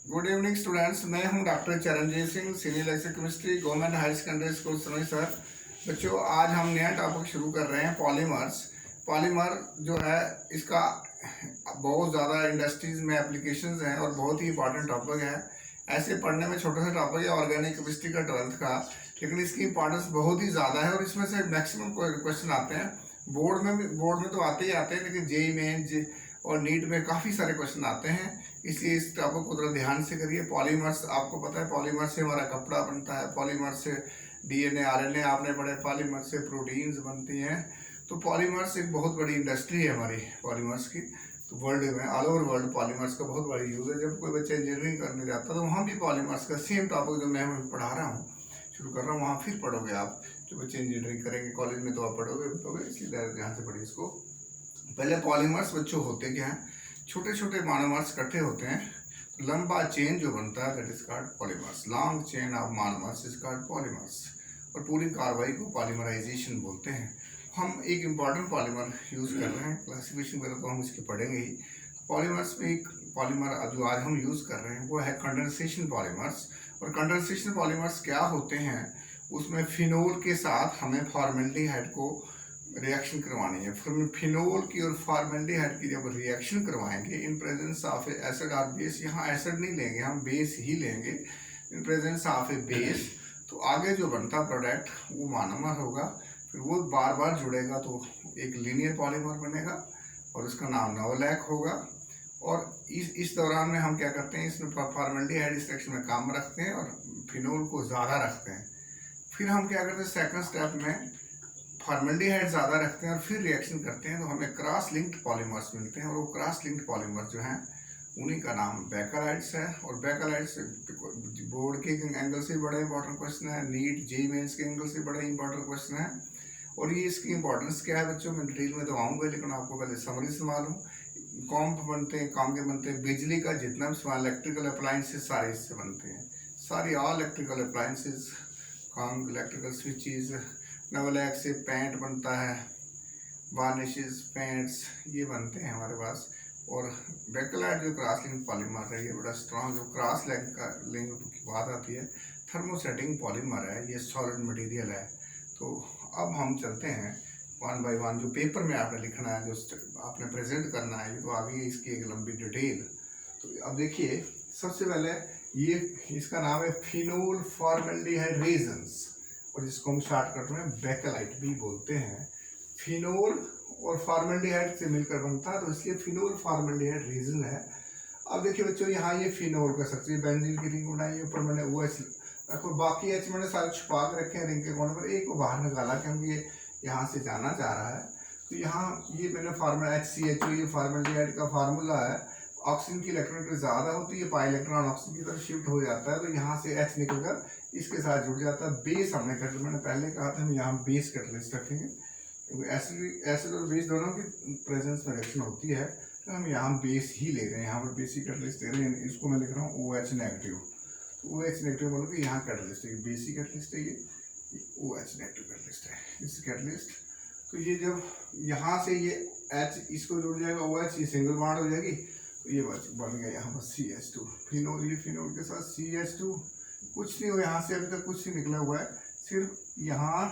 Good evening students. मैं हूं doctor Charanjit Singh, senior lecture chemistry, government high secondary school Sanoi sir. बच्चों, आज हम नया टॉपिक शुरू कर रहे हैं, पॉलीमर्स। पॉलीमर जो है, इसका बहुत ज़्यादा इंडस्ट्रीज में एप्लीकेशंस हैं और बहुत ही इंपॉर्टेंट टॉपिक है। ऐसे पढ़ने में छोटा सा टॉपिक है ऑर्गेनिक केमिस्ट्री का 12th का, लेकिन इसकी इंपॉर्टेंस बहुत ही ज़्यादा है और इसमें से मैक्सिमम क्वेश्चन आते हैं। बोर्ड में तो आते ही आते हैं, लेकिन जेई मेन और नीट में काफ़ी सारे क्वेश्चन आते हैं। इसलिए इस टॉपिक को थोड़ा ध्यान से करिए। पॉलीमर्स, आपको पता है पॉलीमर से हमारा कपड़ा बनता है, पॉलीमर से डीएनए आरएनए आपने पढ़े, पॉलीमर से प्रोटीन्स बनती हैं। तो पॉलीमर्स एक बहुत बड़ी इंडस्ट्री है हमारी पॉलीमर्स की। तो वर्ल्ड में, ऑल ओवर वर्ल्ड पॉलीमर्स का बहुत बड़ा यूज़ है। जब कोई बच्चा इंजीनियरिंग करने जाता है तो वहाँ भी पॉलीमर्स का सेम टॉपिक जो मैं पढ़ा रहा हूँ, शुरू कर रहा हूँ, वहाँ फिर पढ़ोगे आप। जो बच्चे इंजीनियरिंग करेंगे कॉलेज में तो आप पढ़ोगे, इसलिए यहाँ से पढ़िए इसको। पहले पॉलीमर्स बच्चों होते क्या हैं? छोटे छोटे मोनोमर्स इकट्ठे होते हैं, तो लंबा चेन जो बनता है that is called polymers. Long chain of monomers is called polymers. और पूरी कार्रवाई को पॉलीमराइजेशन बोलते हैं। हम एक इम्पॉर्टेंट पॉलीमर यूज़ कर रहे हैं, क्लासिफिकेशन वगैरह तो हम इसके पढ़ेंगे ही। पॉलीमर्स में एक पॉलीमर जो आज हम यूज़ कर रहे हैं वो है कंडेंसेशन पॉलीमर्स। और कंडेंसेशन पॉलीमर्स क्या होते हैं? उसमें फिनोल के साथ हमें फॉर्मेल्डिहाइड को रिएक्शन करवानी है। फिनोल की और फॉर्मेल्डिहाइड की जब रिएक्शन करवाएंगे इन प्रेजेंस ऑफ ए एसिड और बेस, यहाँ एसिड नहीं लेंगे, हम बेस ही लेंगे, इन प्रेजेंस ऑफ ए बेस, तो आगे जो बनता प्रोडक्ट वो मोनोमर होगा। फिर वो बार बार जुड़ेगा तो एक लीनियर पॉलीमर बनेगा और उसका नाम नोवलैक होगा। और इस दौरान में हम क्या करते हैं, इसमें फॉर्मेल्डिहाइड इस सेक्शन में कम रखते हैं और फिनोल को ज़्यादा रखते हैं। फिर हम क्या करते हैं, सेकंड स्टेप में फॉर्मेल्डिहाइड ज़्यादा रखते हैं और फिर रिएक्शन करते हैं तो हमें क्रॉस लिंक्ड पॉलीमर्स मिलते हैं। और वो क्रॉस लिंक्ड पॉलीमर्स जो हैं उन्हीं का नाम बेकलाइट्स है। और बेकलाइट्स बोर्ड के एंगल से बड़ा इंपॉर्टेंट क्वेश्चन है, नीट जेईई मेंस के एंगल से बड़ा इंपॉर्टेंट क्वेश्चन है। और ये इसकी इंपॉर्टेंस क्या है बच्चों, मैं डिटेल में तो आऊँगा, लेकिन आपको पहले समरी से मालूम। कॉम्प बनते हैं, काम के बनते हैं, बिजली का जितना भी सामान, इलेक्ट्रिकल अप्लाइंसेस सारे इससे बनते हैं, सारी ऑल इलेक्ट्रिकल अप्लाइंसेस, काम, इलेक्ट्रिकल स्विचेस। नवलैक से पेंट बनता है, वार्निशेस, पेंट्स, ये बनते हैं हमारे पास। और बेकलाइट जो क्रॉस लिंक पॉलीमर है, ये बड़ा स्ट्रॉन्ग, जो क्रॉस लिंक की बात आती है, थर्मोसेटिंग पॉलीमर है, ये सॉलिड मटेरियल है। तो अब हम चलते हैं वन बाय वन, जो पेपर में आपने लिखना है, जो आपने प्रेजेंट करना है, ये तो आ गई है इसकी एक लंबी डिटेल। तो अब देखिए, सबसे पहले ये इसका नाम है फिनोल फॉर्मेल्डिहाइड रेजन्स, और जिसको हम शॉर्टकट में बेकलाइट भी बोलते हैं। फिनोल और फॉर्मेल्डिहाइड से मिलकर बनता है, तो इसलिए फिनोल फॉर्मेल्डिहाइड रेजन है। अब देखिए बच्चों, यहाँ ये फिनोल का सक्रिय बेंजीन की रिंग बनाई है, ऊपर मैंने OH रखो, बाकी H मैंने सारे छुपा के रखे हैं रिंग के कोने पर, एक को बाहर निकाला क्योंकि ये यहाँ से जाना चाह रहा है। तो यहाँ ये मैंने फार्मूला HCHO, ये फॉर्मेल्डिहाइड का फार्मूला है। ऑक्सीजन की इलेक्ट्रॉन ज़्यादा होती है, पाई इलेक्ट्रॉन ऑक्सीजन की तरफ शिफ्ट हो जाता है, तो यहाँ से H निकलकर इसके साथ जुड़ जाता है। बेस हमने मैंने पहले कहा था, हम यहाँ बेस कैटलिस्ट रखेंगे क्योंकि एसिड और बेस दोनों की प्रेजेंस में रिएक्शन होती है, तो हम यहाँ बेस ही ले रहे हैं। यहाँ पर बेसिक कैटलिस्ट दे रहे हैं, इसको मैं लिख रहा हूँ OH नेगेटिव। तो OH नेगेटिव बोलो कि यहाँ कैटलिस्ट है, बेसिक कैटलिस्ट है, ये OH नेगेटिव कैटलिस्ट है, इस कैटलिस्ट। तो ये जब यहाँ से ये H इसको जुड़ जाएगा, OH ये सिंगल बॉन्ड हो जाएगी, तो ये बन गया यहाँ पर CH2 फिनोल। ये फिनोल के साथ CH2, कुछ नहीं हो, यहाँ से अभी तक कुछ नहीं निकला हुआ है, सिर्फ यहाँ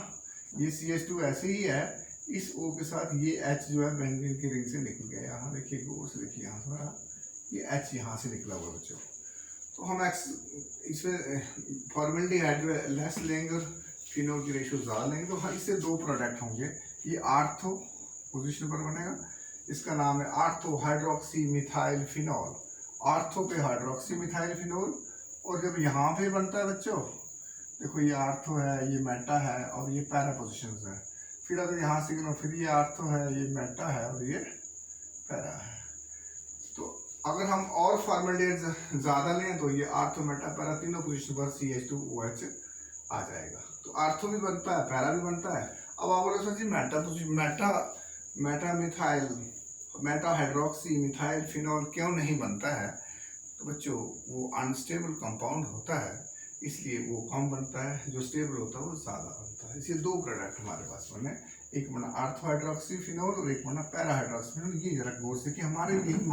ये CH2 ऐसे ही है, इस O के साथ ये H जो है बेंजीन की रिंग से निकल गया। यहाँ देखिए गौर से देखिए, यहाँ थोड़ा ये H यहाँ से निकला हुआ बच्चों। तो हम इसमें फॉर्मेल्डिहाइड जो है लेस लेंगे, फिनोल की रेशियो ज़्यादा लेंगे, तो हाँ इससे दो प्रोडक्ट होंगे। ये आर्थो पोजिशन पर बनेगा, इसका नाम है ortho hydroxy methyl phenol. Ortho पे हाइड्रोक्सी मिथाइल फिनोल। और जब यहाँ पे बनता है बच्चों, देखो ये आर्थो है, ये मेटा है और ये पैरा पोजिशंस है। फिर अगर यहाँ से गिनो, फिर ये आर्थो है, ये मेटा है और ये पैरा है। तो अगर हम और फॉर्मेल्डिहाइड ज़्यादा लें तो ये आर्थो, मेटा, पैरा तीनों पोजिशन पर CH2OH आ जाएगा। तो आर्थो भी बनता है, पैरा भी बनता है। अब आप बोलो sir ji meta methyl, meta hydroxy methyl phenol क्यों नहीं बनता है? तो बच्चों वो अनस्टेबल कंपाउंड होता है, इसलिए वो कम बनता है, जो स्टेबल होता है वो ज़्यादा बनता है। इसलिए दो प्रोडक्ट हमारे पास बने, एक बना आर्थो हाइड्रोक्सी फिनोल और एक बना पैरा हाइड्रोक्सी फिनोल। ये जरा गौर से कि हमारे यही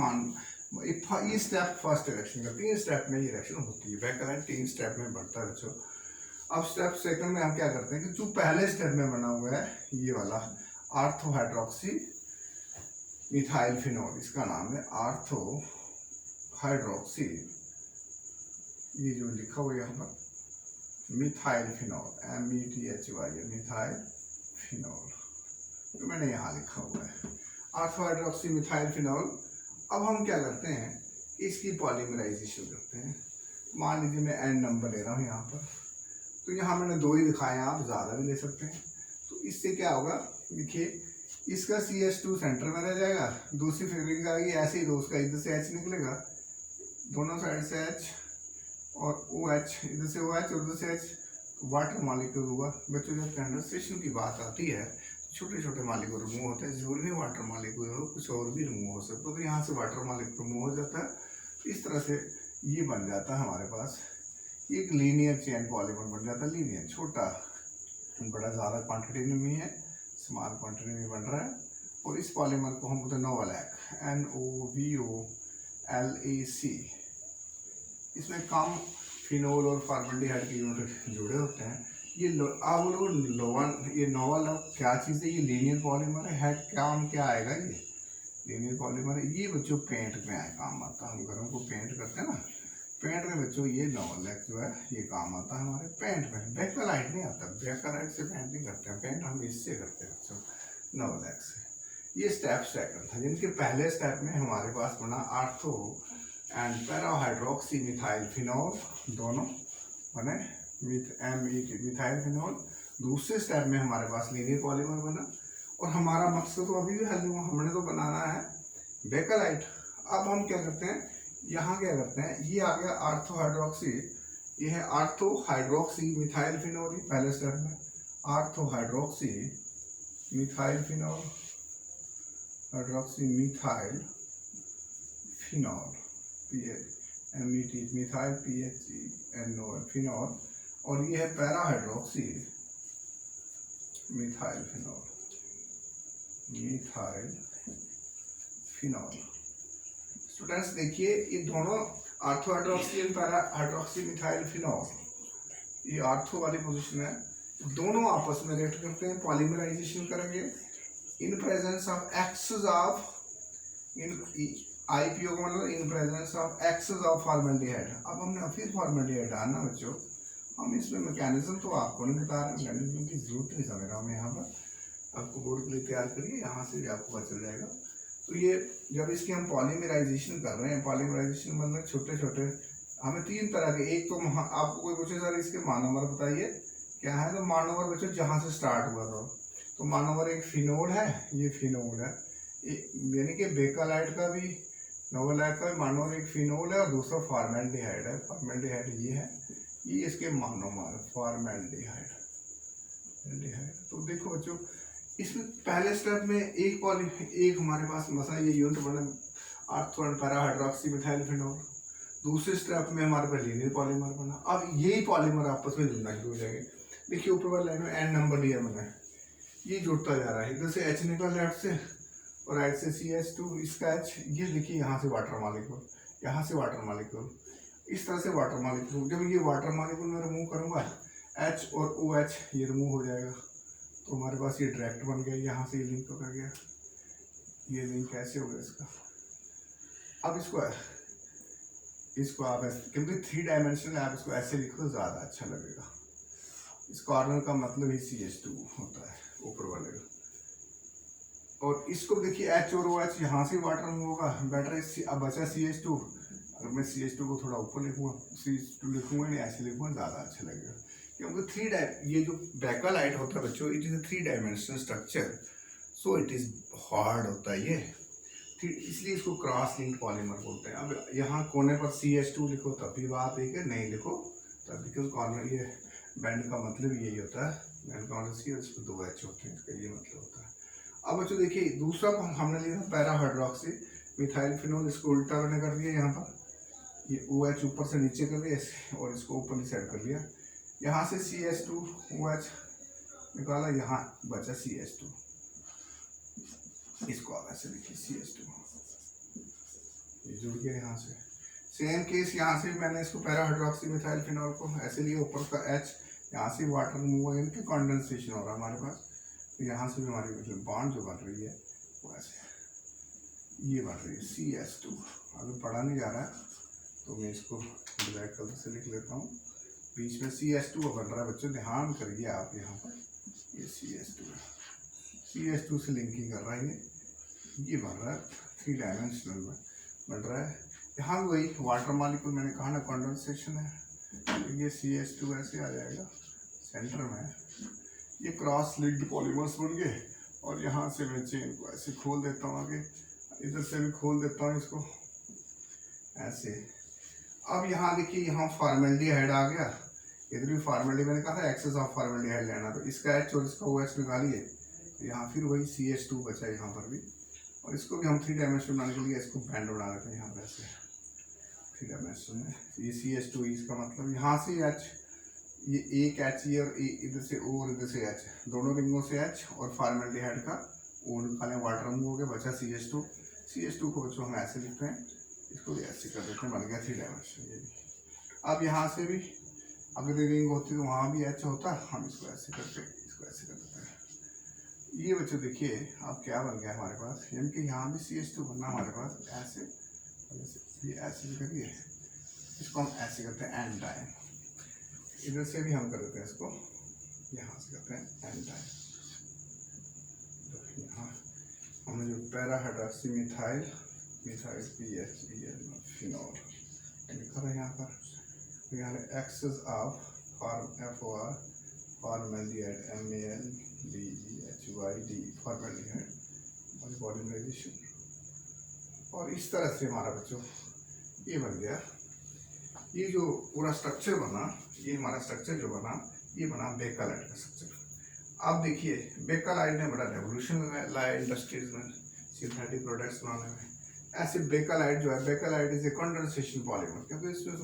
ये स्टेप फर्स्ट रिएक्शन का, 3 स्टेप में ये रिएक्शन होती है। बेकलाइट 3 स्टेप में बढ़ता है बच्चों। अब स्टेप सेकंड में हम क्या करते हैं कि जो पहले स्टेप में बना हुआ है ये वाला आर्थो हाइड्रोक्सी मिथाइल फिनोल, इसका नाम है आर्थो हाइड्रोक्सी, ये जो लिखा हुआ है यहाँ पर methyl phenol, METHY, methyl phenol, तो मैंने यहाँ लिखा हुआ है आर्थो हाइड्रोक्सी मिथाइल फिनोल। अब हम क्या करते हैं, इसकी पॉलीमराइजेशन करते हैं। मान लीजिए मैं एन नंबर ले रहा हूँ यहाँ पर, तो यहाँ मैंने 2 ही दिखाए हैं, आप ज़्यादा भी ले सकते हैं। तो इससे क्या होगा, देखिए इसका CH2 सेंटर में रह जाएगा, दूसरी फिंगरिंग आएगी ऐसे ही, तो उसका इधर से H निकलेगा, दोनों साइड से H और OH, इधर से OH और उधर से H, वाटर मॉलिक्यूल हुआ। बच्चों जब कंडेंसेशन की बात आती है छोटे छोटे मॉलिक्यूल रिमूव होते हैं, जरूरी नहीं वाटर मॉलिक्यूल हो, कुछ और भी रिमूव हो सकता है। तो यहाँ से वाटर मॉलिक्यूल रिमूव हो जाता है। इस तरह से ये बन जाता है हमारे पास एक लीनियर चेन पॉलीमर बन जाता है। लीनियर, छोटा, बड़ा ज़्यादा क्वांटिटी में भी है, स्मॉल क्वांटिटी में बन रहा है। और इस पॉलीमर को हम बोलते हैं नोवलैक, NOVOLAC। इसमें कम फिनोल और फॉर्मल्डिहाइड के यूनिट जुड़े होते हैं। ये आप लोग ये नोवल क्या चीज़ है, ये लीनियर पॉलीमर है। काम क्या आएगा, ये लीनियर पॉलीमर है। ये बच्चों पेंट में आए काम आता है, हम घरों को पेंट करते हैं ना, पेंट में बच्चों ये नोवलैक जो है ये काम आता है हमारे पेंट में। बेकलाइट नहीं आता, बेकलाइट से पेंट नहीं करते हैं, पेंट हम इससे करते हैं बच्चों, नोवलैक से। ये स्टेप सेकंड था, जिनके पहले स्टेप में हमारे पास बना ortho and para hydroxy methyl phenol, दोनों बने मिथाइल फिनोल। दूसरे स्टेप में हमारे पास लीनियर पॉलीमर बना, और हमारा मकसद तो अभी भी हल हुआ, हमने तो बनाना है बेकलाइट। अब हम क्या करते हैं, यहाँ क्या करते हैं, ये आ गया आर्थो हाइड्रोक्सी, ये है आर्थो हाइड्रोक्सी मिथाइल फिनोल, पहले स्टेप में ortho hydroxy methyl phenol, hydroxy methyl phenol, MET methyl PHNOL phenol. और ये है para hydroxy methyl phenol, methyl phenol. Students देखिए, ये दोनों ortho hydroxy and para hydroxy methyl phenol, ये आर्थो वाली पोजीशन है, दोनों आपस में रिएक्ट करते हैं, पॉलीमराइजेशन करेंगे in presence of excess of IPO का मतलब in presence of excess of formaldehyde. अब हमने फिर फॉर्मल्डिहाइड डालना बच्चों, हम इसमें मैकेनिज्म तो आपको नहीं बता रहे, मैकेनिज्म की जरूरत नहीं समझ रहा हूँ मैं यहाँ पर, आपको बोर्ड के लिए तैयार करिए, यहाँ से भी आपको पता चल जाएगा। तो ये जब इसकी हम पॉलीमराइजेशन कर रहे हैं, पॉलीमराइजेशन मतलब छोटे छोटे, हमें 3 तरह के, एक तो आपको कोई पूछे सर इसके मोनोमर बताइए क्या है, तो मोनोमर बच्चों जहाँ से स्टार्ट हुआ था, तो मोनोमर एक फिनोल है, ये फिनोल है, यानी कि बेकलाइट का भी नोवलैक का मोनोमर एक फिनोल है, और दूसरा फॉर्मल्डिहाइड है। फॉर्मल्डिहाइड ये है, ये इसके मोनोमर फॉर्मल्डिहाइड। तो देखो बच्चों, इसमें पहले स्टेप में एक हमारे पास मसा ये यूनिट बना ortho and para hydroxy methyl phenol. दूसरे स्टेप में हमारे पास लीनियर पॉलीमर बना। अब यही पॉलीमर आपस में जुड़ना शुरू हो जाएंगे। देखिए ऊपर वाली लाइन में N नंबर लिया मैंने, ये जुड़ता जा रहा है, इधर से H निकल लेफ्ट से और राइट से CH2, इसका H, ये देखिए यहाँ से वाटर मॉलिक्यूल, यहाँ से वाटर मॉलिक्यूल, इस तरह से वाटर मॉलिक्यूल। जब ये वाटर मॉलिक्यूल मैं रिमूव करूँगा, H और OH ये रिमूव हो जाएगा, तो हमारे पास ये डायरेक्ट बन गया, यहाँ से ये लिंक कर गया, ये लिंक कैसे हो गया इसका। अब इसको आप ऐसे, क्योंकि 3 डायमेंशनल है, आप इसको ऐसे लिखो तो ज़्यादा अच्छा लगेगा। इस कॉर्नर का मतलब ही CH2 होता है ऊपर वाले का। और इसको देखिए H और OH यहाँ से वाटर में होगा, बेटर अब बचा CH2। अगर मैं CH2 को थोड़ा ऊपर लिखूँगा, CH2 लिखूँगा नहीं, ऐसे लिखूँगा ज़्यादा अच्छा लगेगा, क्योंकि ये जो बेकलाइट होता है बच्चों, it is a 3 dimensional structure, so it is hard होता है ये, इसलिए इसको क्रॉस लिंक पॉलीमर बोलते हैं। अब यहाँ कोने पर CH2 लिखो तब भी बात एक है, नहीं लिखो तब भी, क्योंकि कॉर्नर ये बैंड का मतलब यही होता है, बैंड का मतलब CH इसको 2 H होते हैं, इसका ये मतलब होता है। अब बच्चों देखिए, दूसरा हमने लिया पैरा हाइड्रोक्सी मिथाइल फिनोल, इसको उल्टा मैंने कर दिया, यहाँ पर ये OH ऊपर से नीचे कर दिया और इसको ऊपर साइड कर लिया, यहाँ से CH2 OH निकाला, यहाँ बचा CH2, इसको आप ऐसे लिखिए CH2, जुड़ गया यहाँ से। सेम केस यहाँ से भी मैंने इसको पैरा हाइड्रोक्सी मिथाइल फिनॉल को ऐसे लिए, ऊपर का H यहाँ से वाटर मूव हो गया, कंडेंसेशन हो रहा है हमारे पास। तो यहाँ से भी हमारी मतलब बॉन्ड जो बन रही है वो ऐसे ये बन रही है CS2। अगर पढ़ा नहीं जा रहा है तो मैं इसको ब्लैक कलर से लिख लेता हूँ। बीच में CS2 बन रहा है बच्चों, ध्यान करिए आप यहाँ पर, ये CS2 है, CS2 से लिंकिंग कर रहा है ये बन रहा है 3 डायमेंशनल में बन रहा है। यहाँ भी वही वाटर मॉलिक्यूल मैंने कहा ना कंडेंसेशन है, तो ये CS2 ऐसे आ जाएगा सेंटर में। ये क्रॉस लिंक्ड पॉलीमर्स बन गए। और यहाँ से मैं चेन को ऐसे खोल देता हूँ आगे, इधर से भी खोल देता हूँ इसको ऐसे। अब यहाँ देखिए यहाँ फॉर्मेल्डिहाइड आ गया, इधर भी फॉर्मेल्डिहाइड, मैंने कहा था एक्सेस ऑफ फॉर्मेल्डिहाइड लेना, तो इसका H और इसका OH निकालिए, यहाँ फिर वही CS2 बचा यहाँ पर भी। और इसको भी हम 3 डायमेंशन बनाने के लिए इसको बैंड बना लेते हैं यहाँ पर ऐसे 3 डायमेंशन में। ये CS2 इसका मतलब यहाँ से H, ये एक H ये और इधर से O और इधर से H, दोनों रिंगों से H और फॉर्मेल्डिहाइड का O निकालें, वाटर मूव हो गया, बचा CS2। CS2 को बच्चों हम ऐसे लिखते हैं, इसको भी ऐसे कर देते हैं, बन गया 3 डायमेंशन ये भी। अब यहाँ से भी अगर रिंग होती तो वहाँ भी H होता, हम इसको ऐसे करके इसको ऐसे कर देते हैं। ये बच्चों देखिए अब क्या बन गया हमारे पास, यानी कि यहाँ भी CS2 बनना हमारे पास ऐसे, ये ऐसे भी करिए, इसको हम ऐसे करते हैं एन टाइम। इधर से भी हम कर देते हैं इसको, यहाँ से करते हैं एन टाइम। तो यहाँ हमने जो para hydroxy methyl PHEL phenol लिखा था यहाँ पर, तो यहाँ excess of FOR formaldehyde MALDEHYD formaldehyde polymerisation. और इस तरह से हमारा बच्चों ये बन गया। ये जो पूरा स्ट्रक्चर बना, ये हमारा स्ट्रक्चर जो बना, ये बना बेकलाइट का स्ट्रक्चर। अब देखिए बेकलाइट ने बड़ा रेवोल्यूशन लाया इंडस्ट्रीज में सिंथेटिक प्रोडक्ट्स बनाने में। ऐसे बेकलाइट जो है, bakelite is a condensation polymer, क्योंकि इसमें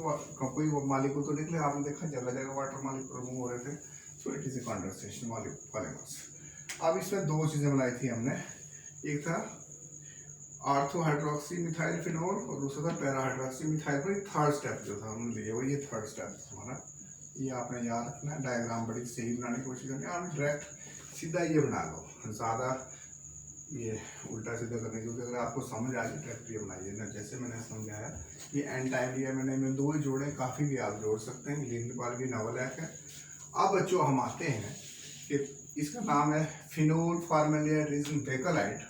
कोई मॉलिक्यूल तो निकले, आपने देखा जगह जगह वाटर मॉलिक्यूल मूव हो रहे थे, so it is a condensation polymers. अब इसमें 2 चीज़ें बनाई थी हमने, एक था ऑर्थो हाइड्रोक्सी मिथाइल फिनॉल और दूसरा था पैरा हाइड्रोक्सी मिथाइल। पर थर्ड स्टेप जो था हमने लिया वो ये थर्ड स्टेप हमारा, ये आपने याद रखना है। डायग्राम बड़ी सही बनाने की कोशिश करनी है, आप डायरेक्ट सीधा ये बना लो, ज़्यादा ये उल्टा सीधा करने की, अगर आपको समझ आ जाए डायरेक्ट ये बनाइए ना, जैसे मैंने समझाया। ये एन टाइम लिया मैंने, इनमें 2 ही जोड़े, काफ़ी भी आप जोड़ सकते हैं, लिंकपाल भी नोवलैक है। अब बच्चों हम आते हैं कि इसका नाम है फिनोल फॉर्मेल्डिहाइड बेकलाइट।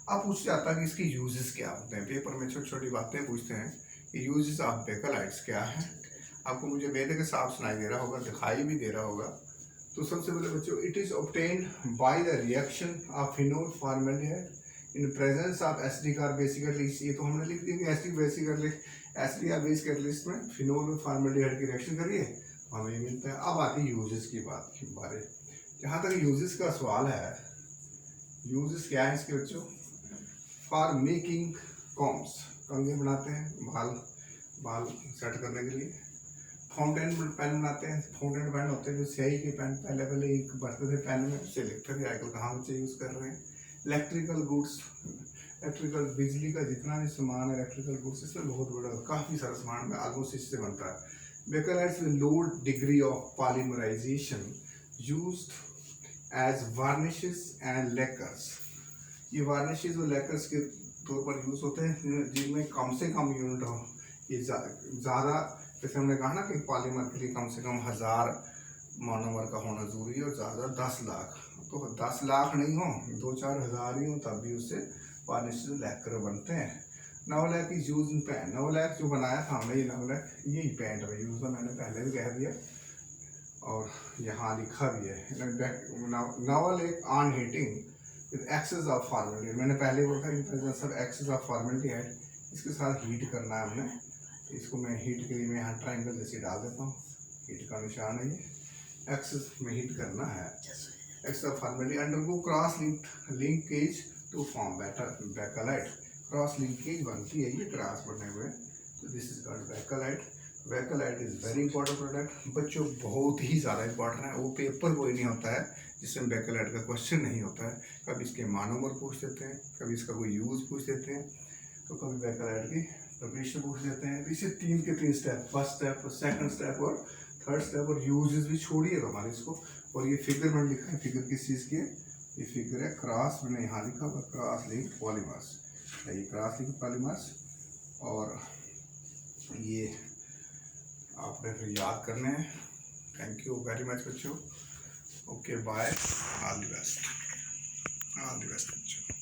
अब पूछ जाता है कि इसकी यूजेस क्या होते हैं, पेपर में छोटी छोटी बातें पूछते हैं कि यूजेस ऑफ बेकलाइट्स क्या है। आपको मुझे वेद के साफ सुनाई दे रहा होगा, दिखाई भी दे रहा होगा। तो सबसे पहले बच्चों, it is obtained by the reaction of phenol formaldehyde in presence of acidic और बेसिक कैटलिस्ट। ये तो हमने लिख दिया कि एसिडिक बेसिक एसिडिक और बेसिक कैटलिस्ट में फिनोल और फॉर्मेल्डिहाइड की रिएक्शन करिए तो हमें ये मिलता है। अब आती है यूजेस की बात के बारे। जहाँ तक यूजेस का सवाल है, यूजेस क्या है इसके बच्चों? फॉर मेकिंग कॉम्स, कंघे बनाते हैं बाल सेट करने के लिए। फाउंटेन पेन बनाते हैं, फाउंटेन पेन होते हैं जो स्याही के पेन, पहले एक भरते थे पेन में, उससे लिखते थे, आजकल कहाँ बच्चे यूज़ कर रहे हैं। इलेक्ट्रिकल गुड्स, इलेक्ट्रिकल बिजली का जितना भी सामान है, इलेक्ट्रिकल गुड्स, इसमें बहुत बड़ा काफ़ी सारा सामान में ऑलमोस्ट इससे बनता है। Bakelites with low degree of polymerisation used as varnishes and lacquers. ये वार्निशेस और लेकर्स के तौर पर यूज़ होते हैं जिनमें कम से कम यूनिट हो। ये ज़्यादा, जैसे हमने कहा ना कि पॉलीमर के लिए कम से कम 1000 मोनोमर का होना जरूरी है और ज़्यादा 10 लाख। तो 10 लाख नहीं हो, 2-4 हज़ार ही हो, तब भी उससे वार्निशेस लेकर बनते हैं। नोवलैक इज यूज इन पेन। नोवलैक जो बनाया था हमने, ये नोवलैक यही पेंट में यूज़ है, मैंने पहले भी कह दिया और यहाँ लिखा भी है। Novolac on heating with excess of formaldehyde, मैंने पहले बोला था in presence of excess of formaldehyde, इसके साथ हीट करना है हमने। इसको मैं हीट के लिए मैं यहाँ ट्रायंगल जैसे डाल देता हूँ, हीट का निशान है ये, एक्सेस में हीट करना है। Excess of formaldehyde undergo cross linkage to form bakelite. Cross linkage बनती है, ये क्रॉस बने हुए, तो this is called bakelite. Bakelite is very important product बच्चों, बहुत ही ज़्यादा इंपॉर्टेंट है। वो पेपर कोई नहीं होता है जिसमें बेकलाइट का क्वेश्चन नहीं होता है। कभी इसके मोनोमर पूछ देते हैं, कभी इसका कोई यूज़ पूछ देते हैं, तो कभी बेकलाइट की डेफिनेशन बुक्स देते हैं। इसे 3 के 3 step, first step, second step और थर्ड स्टेप, और यूजेस भी छोड़िए हमारे इसको। और ये फिगर में लिखा है, फिगर किस चीज़ की है, ये फिगर है क्रॉस, मैंने यहाँ लिखा हुआ क्रॉस लिंक पॉलीमर्स, ये क्रॉस लिंक पॉलीमर्स। और ये आपने फिर याद करने हैं। थैंक यू वेरी मच बच्चों। Okay bye, all the best, all the best बच्चों।